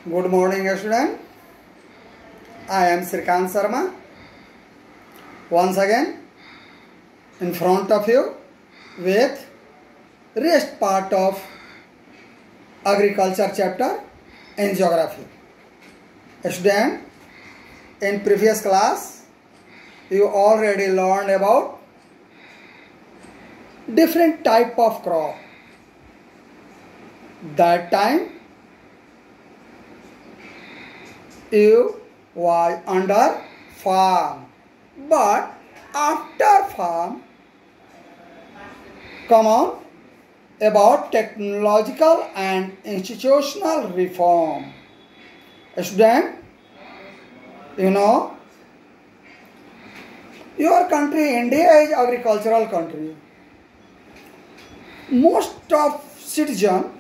Good morning, student. I am Srikant Sharma. Once again, in front of you with rest part of agriculture chapter in geography. Student, in previous class, you already learned about different type of crop. That time, you was under farm, but after farm come on about technological and institutional reform. Student, you know your country India is agricultural country. Most of citizen,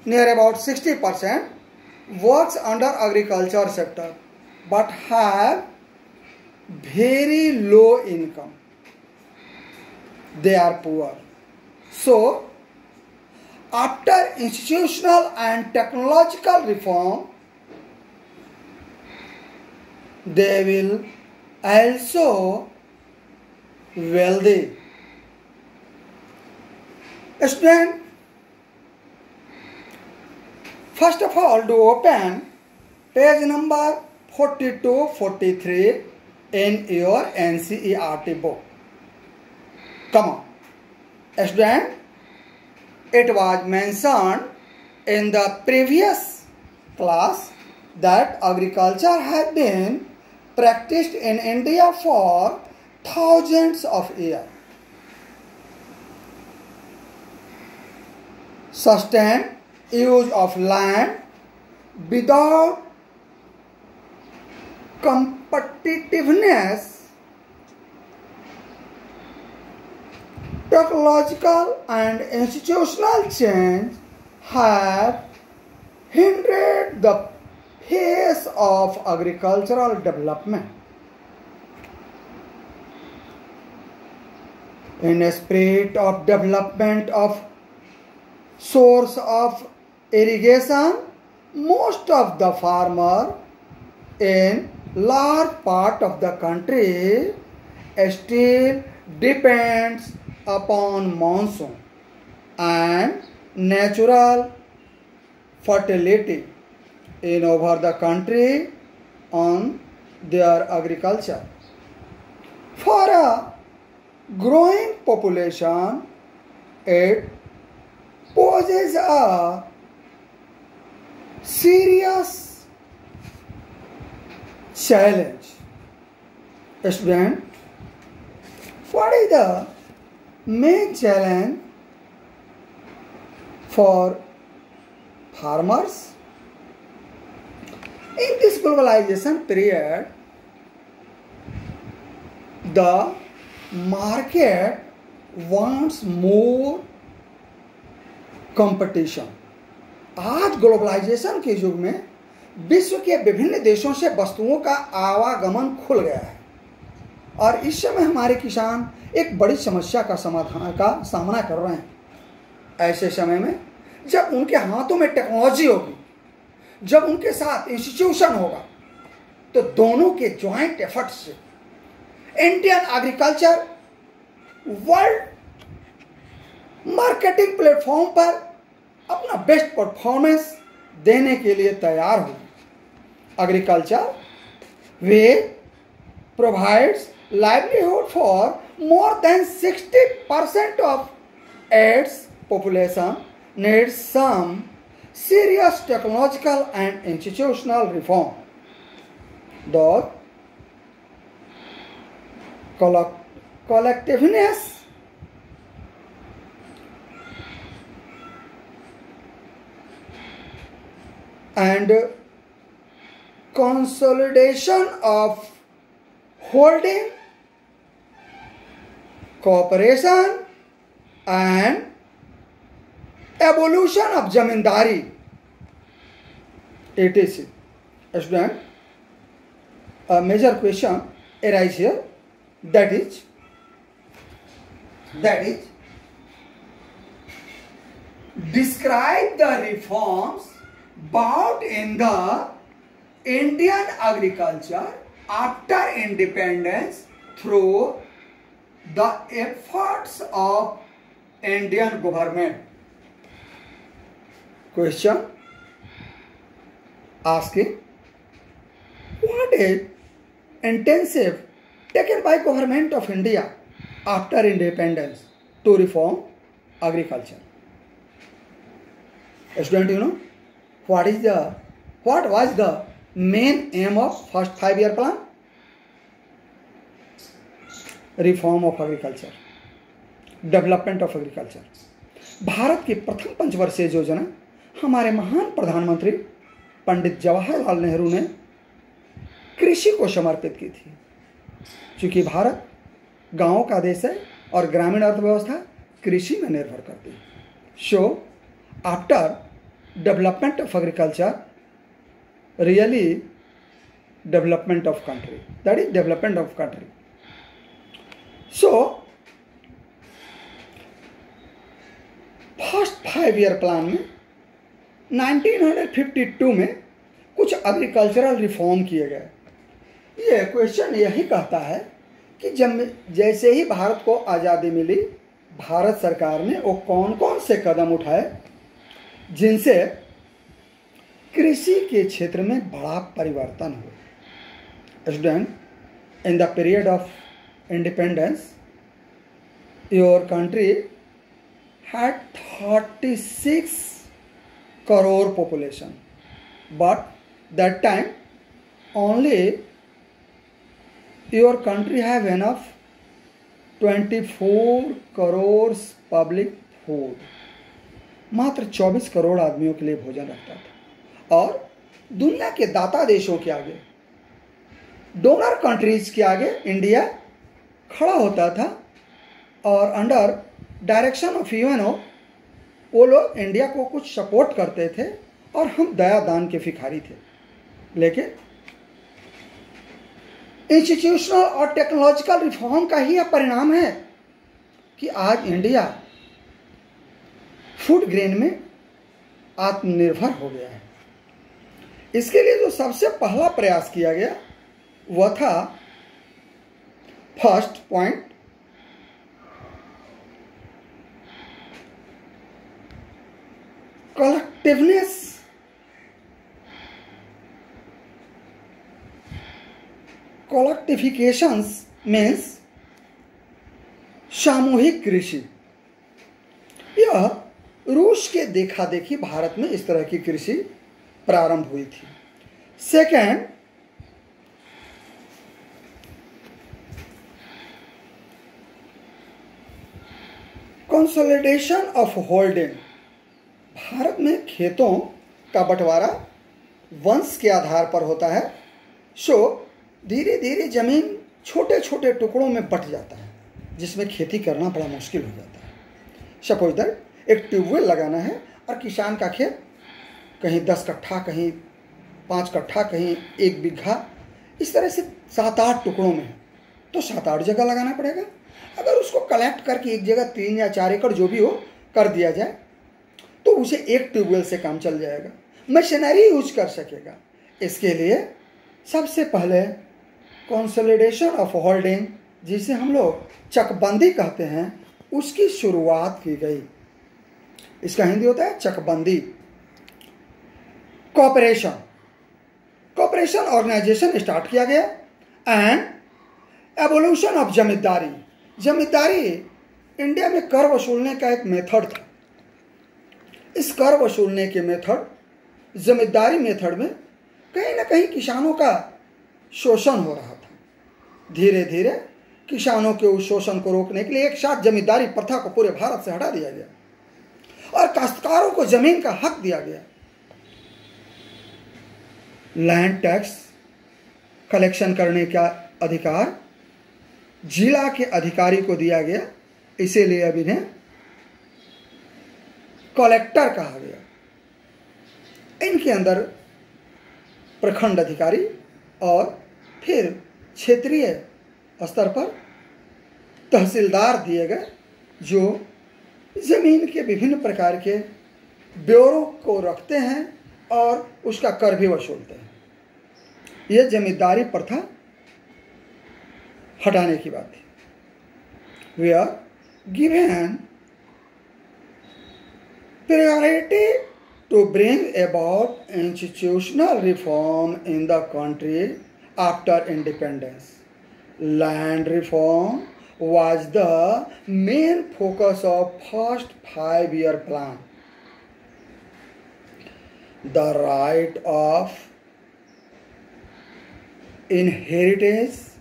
near about 60%, works under agriculture sector but have very low income. They are poor. So, after institutional and technological reform, they will also wealthy. Student, first of all, do open page number 42-43 in your NCERT book. Come on. Student, it was mentioned in the previous class that agriculture has been practiced in India for thousands of years. Sustained use of land without competitiveness, technological and institutional change have hindered the pace of agricultural development. In a spirit of development of source of irrigation, most of the farmer in large part of the country still depends upon monsoon and natural fertility in over the country on their agriculture. For a growing population, it poses a serious challenge. Student, what is the main challenge for farmers? In this globalization period, the market wants more competition. आज globalisation के युग में विश्व के विभिन्न देशों से वस्तुओं का आवागमन खुल गया है और इस समय हमारे किसान एक बड़ी समस्या का सामना कर रहे हैं. ऐसे समय में जब उनके हाथों में टेक्नोलॉजी होगी, जब उनके साथ इंस्टीट्यूशन होगा, तो दोनों के ज्वाइंट एफर्ट से Indian agriculture world marketing platform पर अपना बेस्ट परफॉर्मेंस देने के लिए तैयार हो. Agriculture way provides livelihood for more than 60% of its population needs some serious technological and institutional reform. The collectiveness and consolidation of holding, cooperation and evolution of zamindari, etc. Student, a major question arises here, that is describe the reforms brought in the Indian agriculture after independence through the efforts of Indian government. Question asking, what is intensive taken by government of India after independence to reform agriculture? Student, you know, what was the main aim of first 5-year plan? Reform of agriculture, development of agriculture. Bharat की प्रथम पंचवर्षीय योजना हमारे महान प्रधानमंत्री पंडित जवाहरलाल नेहरू ने कृषि को समर्पित की थी। क्योंकि भारत गांवों का देश है और ग्रामीण अर्थव्यवस्था कृषि में निर्भर करती है। So after development of agriculture really development of country, that is development of country. So first 5-year plan में 1952 में कुछ एग्रीकल्चरल रिफॉर्म किए गए। ये क्वेश्चन यही कहता है कि जैसे ही भारत को आज़ादी मिली, भारत सरकार ने वो कौन कौन से कदम उठाए जिनसे कृषि के क्षेत्र में बड़ा परिवर्तन हुआ। Student, in the period of independence your country had 36 crore population, but that time only your country have enough 24 crores public food। मात्र 24 करोड़ आदमियों के लिए भोजन रखता था और दुनिया के दाता देशों के आगे, डोनर कंट्रीज के आगे इंडिया खड़ा होता था और अंडर डायरेक्शन ऑफ यूएनओ वो लोग इंडिया को कुछ सपोर्ट करते थे और हम दया दान के भिखारी थे। लेकिन इंस्टीट्यूशनल और टेक्नोलॉजिकल रिफॉर्म का ही यह परिणाम है कि आज इंडिया फूड ग्रेन में आत्मनिर्भर हो गया है। इसके लिए जो सबसे पहला प्रयास किया गया वह था, फर्स्ट पॉइंट, कलेक्टिवनेस। कलेक्टिफिकेशंस मीन्स सामूहिक कृषि। यह रूस के देखा देखी भारत में इस तरह की कृषि प्रारंभ हुई थी। Second, consolidation of holding. Bharat में खेतों का बंटवारा वंश के आधार पर होता है। सो धीरे धीरे जमीन छोटे छोटे टुकड़ों में बंट जाता है जिसमें खेती करना बड़ा मुश्किल हो जाता है। सपोज दैट एक ट्यूबवेल लगाना है और किसान का खेत कहीं 10 कट्ठा, कहीं 5 कट्ठा, कहीं 1 बीघा, इस तरह से 7-8 टुकड़ों में है, तो 7-8 जगह लगाना पड़ेगा। अगर उसको कलेक्ट करके एक जगह 3 या 4 एकड़ जो भी हो कर दिया जाए तो उसे एक ट्यूबवेल से काम चल जाएगा, मशीनरी यूज कर सकेगा। इसके लिए सबसे पहले कंसोलिडेशन ऑफ होल्डिंग, जिसे हम लोग चकबंदी कहते हैं, उसकी शुरुआत की गई। इसका हिंदी होता है चकबंदी। कॉपरेशन ऑर्गेनाइजेशन स्टार्ट किया गया and evolution of zamindari. Zamindari India में कर वसूलने का एक मेथड था। इस कर वसूलने के मेथड, जमींदारी मेथड में कहीं ना कहीं किसानों का शोषण हो रहा था। धीरे धीरे किसानों के उस शोषण को रोकने के लिए एक साथ जमींदारी प्रथा को पूरे भारत से हटा दिया गया और काश्तकारों को जमीन का हक दिया गया। लैंड टैक्स कलेक्शन करने का अधिकार जिला के अधिकारी को दिया गया, इसीलिए अब इन्हें कलेक्टर कहा गया। इनके अंदर प्रखंड अधिकारी और फिर क्षेत्रीय स्तर पर तहसीलदार दिए गए जो जमीन के विभिन्न प्रकार के ब्यौरों को रखते हैं और उसका कर भी वसूलते हैं। यह जमींदारी प्रथा हटाने की बात थी। We are given priority to bring about institutional reform in the country after independence. Land reform was the main focus of first 5-year plan. The right of inheritance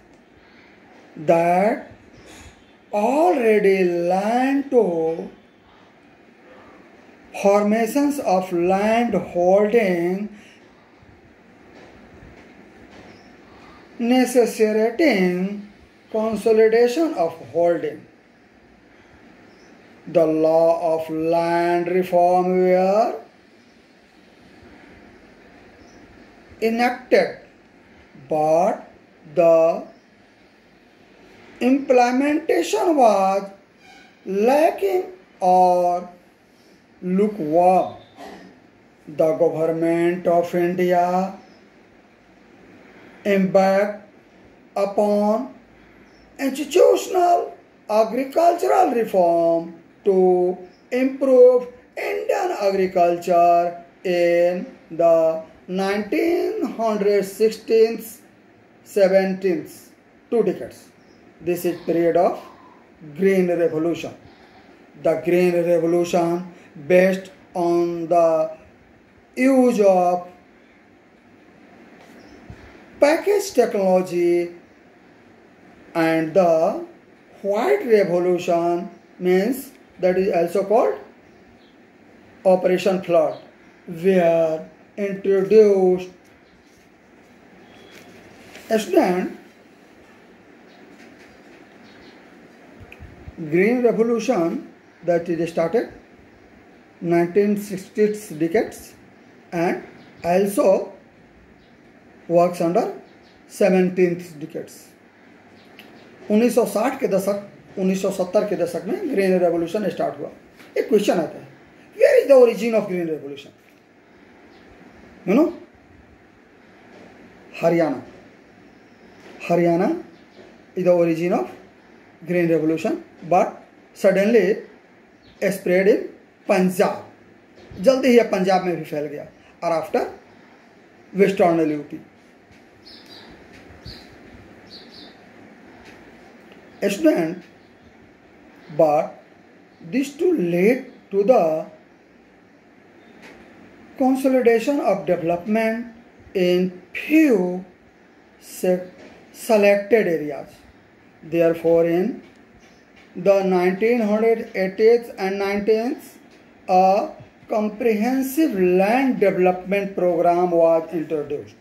that already land to formations of land holding necessitating consolidation of holding. The law of land reform were enacted, but the implementation was lacking or lukewarm. The government of India embarked upon institutional agricultural reform to improve Indian agriculture in the 1916th, 17th, 2 decades. This is period of Green Revolution. The Green Revolution based on the use of package technology, and the White Revolution means that is also called Operation Flood, were introduced. Student, Green Revolution that is started 1960s decades and also works under 17th decades. 1960 के दशक 1970 के दशक में green revolution start हुआ। एक question आता है, where is the origin of green revolution? You know, Haryana is the origin of green revolution, but suddenly spread in Punjab. जल्दी ही पंजाब में भी फैल गया और after western UP. Student, but this too led to the consolidation of development in few selected areas. Therefore, in the 1980s and 90s, a comprehensive land development program was introduced.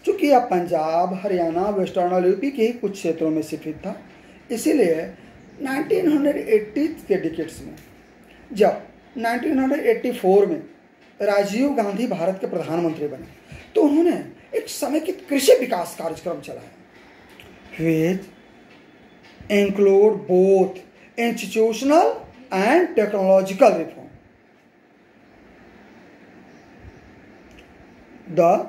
चूँकि यह Punjab, Haryana, western UP के ही कुछ क्षेत्रों में स्थित था, इसीलिए 1980 के डिकेट्स में जब 1984 में राजीव गांधी भारत के प्रधानमंत्री बने तो उन्होंने एक समेकित कृषि विकास कार्यक्रम चलाया, which include both institutional and technological reform. The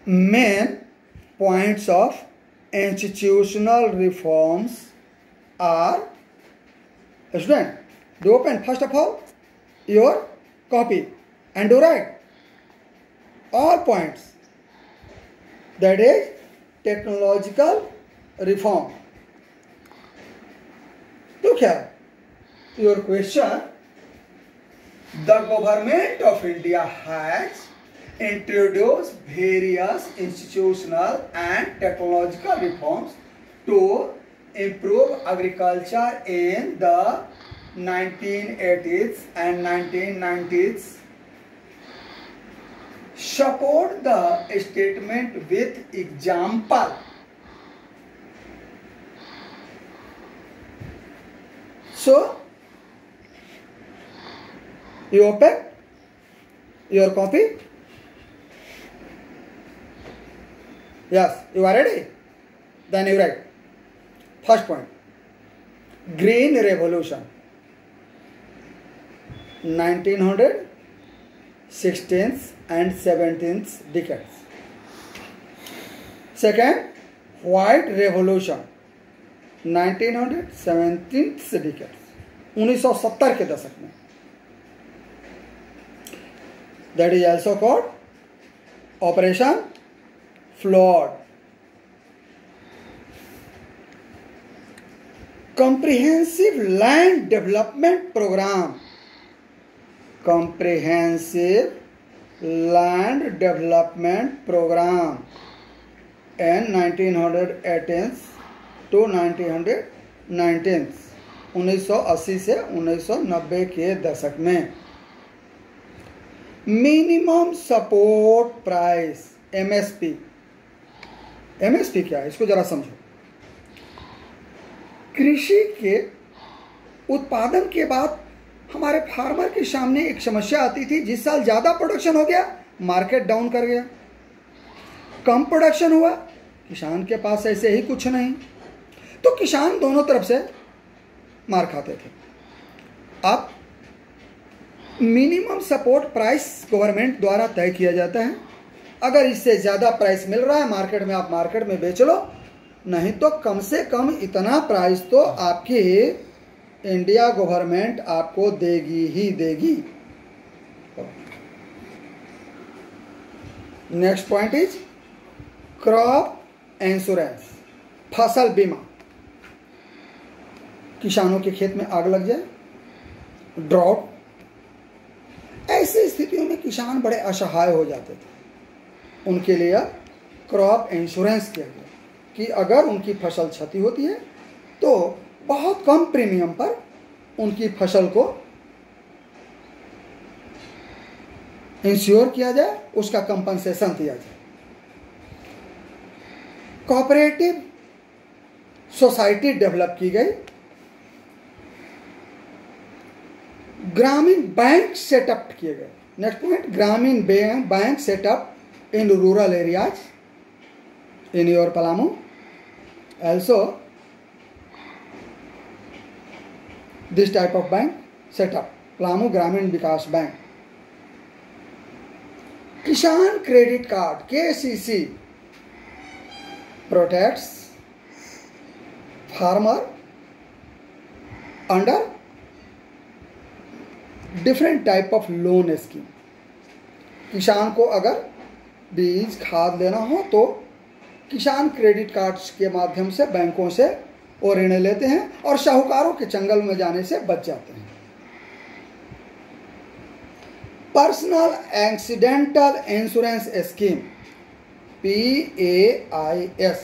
main points of institutional reforms are, student, do open first of all your copy and do write all points. That is technological reform. Look here, your question. The government of India has introduced various institutional and technological reforms to improve agriculture in the 1980s and 1990s. Support the statement with example. So, you open your copy. Yes, you are ready? Then you write. First point, Green Revolution, 1960 16th and 17th decades. Second, White Revolution 1900 17th decades, 1970 के दशक में. That is also called Operation Flood. Comprehensive Land Development Program. Comprehensive Land Development Program in 1918 to 1919, 1980 से 1990 के दशक में. Minimum support price MSP. MSP क्या है, इसको जरा समझो. कृषि के उत्पादन के बाद हमारे फार्मर के सामने एक समस्या आती थी. जिस साल ज्यादा प्रोडक्शन हो गया, मार्केट डाउन कर गया. कम प्रोडक्शन हुआ, किसान के पास ऐसे ही कुछ नहीं, तो किसान दोनों तरफ से मार खाते थे. अब मिनिमम सपोर्ट प्राइस गवर्नमेंट द्वारा तय किया जाता है. अगर इससे ज़्यादा प्राइस मिल रहा है मार्केट में, आप मार्केट में बेच लो, नहीं तो कम से कम इतना प्राइस तो आपकी इंडिया गवर्नमेंट आपको देगी ही देगी. Next point is crop insurance, फसल बीमा. किसानों के खेत में आग लग जाए, ड्रॉट, ऐसी स्थितियों में किसान बड़े असहाय हो जाते थे. उनके लिए क्रॉप इंश्योरेंस किया गया कि अगर उनकी फसल क्षति होती है तो बहुत कम प्रीमियम पर उनकी फसल को इंश्योर किया जाए, उसका कंपनसेशन दिया जाए. कोऑपरेटिव सोसाइटी डेवलप की गई. ग्रामीण बैंक सेटअप किए गए. नेक्स्ट पॉइंट, ग्रामीण bank setup in rural areas in your Palamu. Also this type of bank set up, Palamu ग्रामीण विकास बैंक. किसान credit card KCC protects farmer under different type of loan scheme. किसान को अगर बीज खाद लेना हो तो किसान क्रेडिट कार्ड्स के माध्यम से बैंकों से वो ऋण लेते हैं और साहूकारों के चंगल में जाने से बच जाते हैं. Personal accidental insurance scheme PAIS,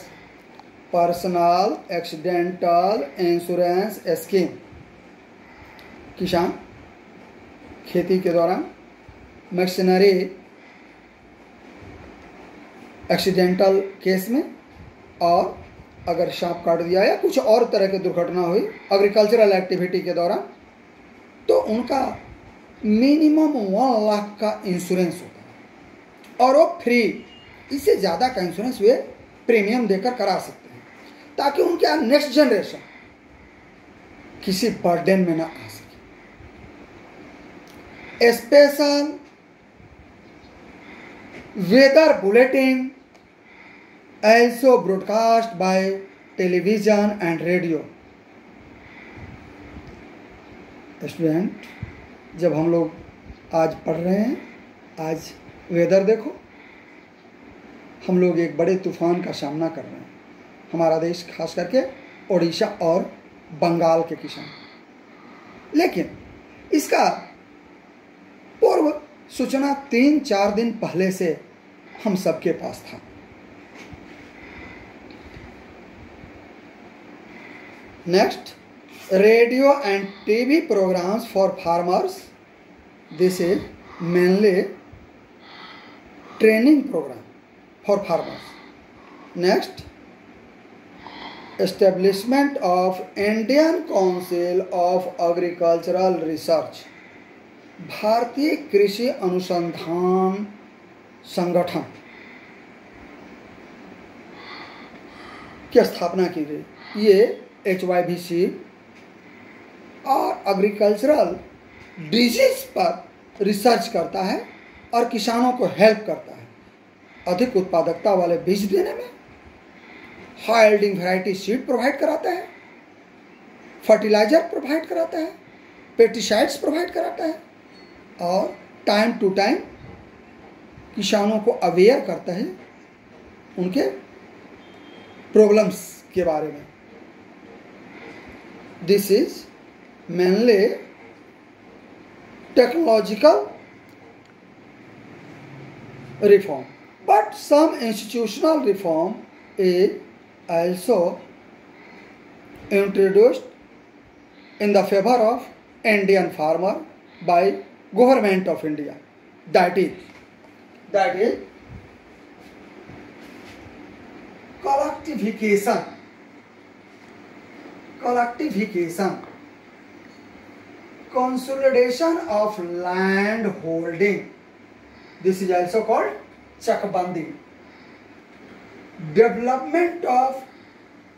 personal accidental insurance scheme. किसान खेती के दौरान मशीनरी एक्सीडेंटल केस में, और अगर सांप काट दिया या कुछ और तरह की दुर्घटना हुई एग्रीकल्चरल एक्टिविटी के दौरान, तो उनका मिनिमम 1 लाख का इंश्योरेंस होता है और वो फ्री. इससे ज़्यादा का इंश्योरेंस वे प्रीमियम देकर करा सकते हैं ताकि उनके नेक्स्ट जनरेशन किसी बर्डन में ना आ सके. Special weather bulletin also broadcast by television and radio. Student, जब हम लोग आज पढ़ रहे हैं, आज वेदर देखो, हम लोग एक बड़े तूफान का सामना कर रहे हैं. हमारा देश खास करके ओडिशा और बंगाल के किसान. लेकिन इसका पूर्व सूचना 3-4 दिन पहले से हम सबके पास था. Next, radio and TV programs for farmers. This is mainly training program for farmers. Next, establishment of Indian Council of Agricultural Research, भारतीय कृषि अनुसंधान संगठन की स्थापना की गई. ये HYVC और एग्रीकल्चरल डिजीज पर रिसर्च करता है और किसानों को हेल्प करता है अधिक उत्पादकता वाले बीज देने में, high yielding variety seed provide कराता है, फर्टिलाइजर प्रोवाइड कराता है, पेस्टिसाइड्स प्रोवाइड कराता है और टाइम टू टाइम किसानों को अवेयर करता है उनके प्रॉब्लम्स के बारे में। This is mainly technological reform, but some institutional reform is also introduced in the favor of Indian farmer by government of India. That is collectivication, consolidation of land holding. This is also called chakbandi. Development of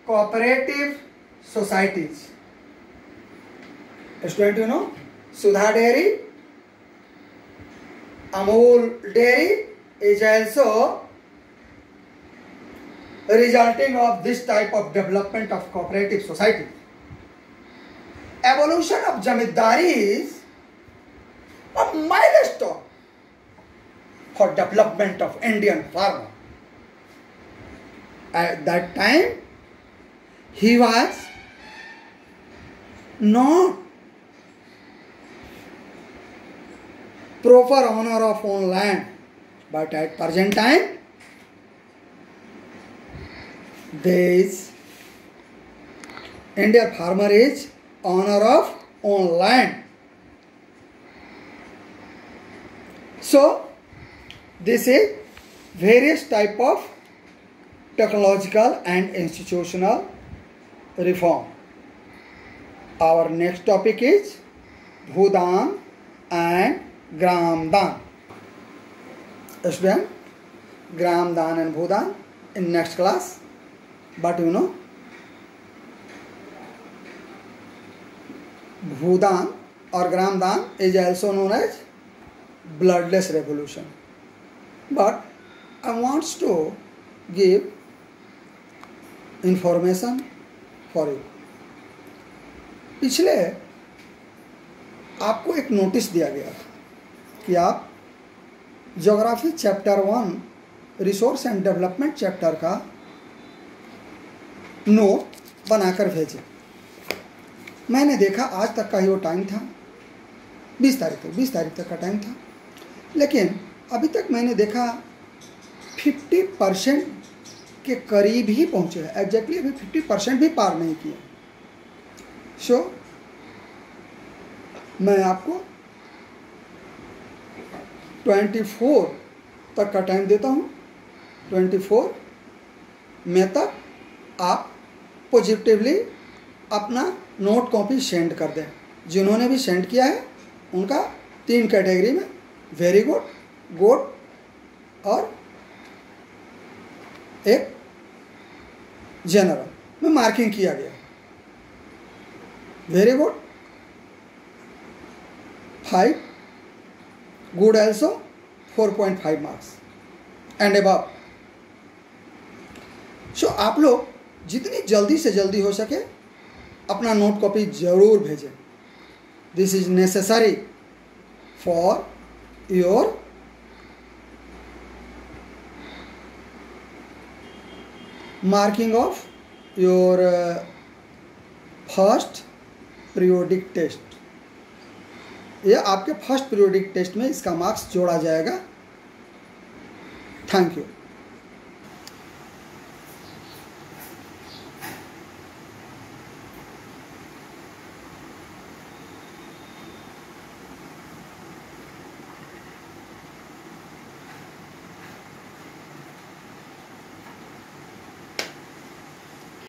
cooperative societies. Student, you know, Sudha Dairy, Amul Dairy is also resulting of this type of development of cooperative society. Evolution of Jamindari is a milestone for development of Indian farmer. At that time, he was not proper owner of own land, but at present time, this Indian farmer is owner of own land. So, this is various type of technological and institutional reform. Our next topic is Bhudan and Gramdan. Student, Gramdan and Bhudan in next class. But you know, Bhudan or Gramdan is also known as bloodless revolution. But I want to give information for you. पिछले आपको एक notice दिया गया कि आप geography chapter 1 resource and development chapter का note बनाकर भेजें। मैंने देखा आज तक का ही वो टाइम था, 20 तारीख तक का टाइम था, लेकिन अभी तक मैंने देखा 50% के करीब ही पहुँचे हैं। एग्जैक्टली अभी 50% भी पार नहीं किए। सो मैं आपको 24 तक का टाइम देता हूँ। 24 मई तक आप पॉजिटिवली अपना नोट कॉपी सेंड कर दें। जिन्होंने भी सेंड किया है उनका 3 कैटेगरी में वेरी गुड, गुड और एक जनरल में मार्किंग किया गया। Very good 5, good also 4.5 marks and above. So आप लोग जितनी जल्दी से जल्दी हो सके अपना नोट कॉपी जरूर भेजें। This is necessary for your marking of your first periodic test. ये आपके फर्स्ट पीरियोडिक टेस्ट में इसका मार्क्स जोड़ा जाएगा। Thank you.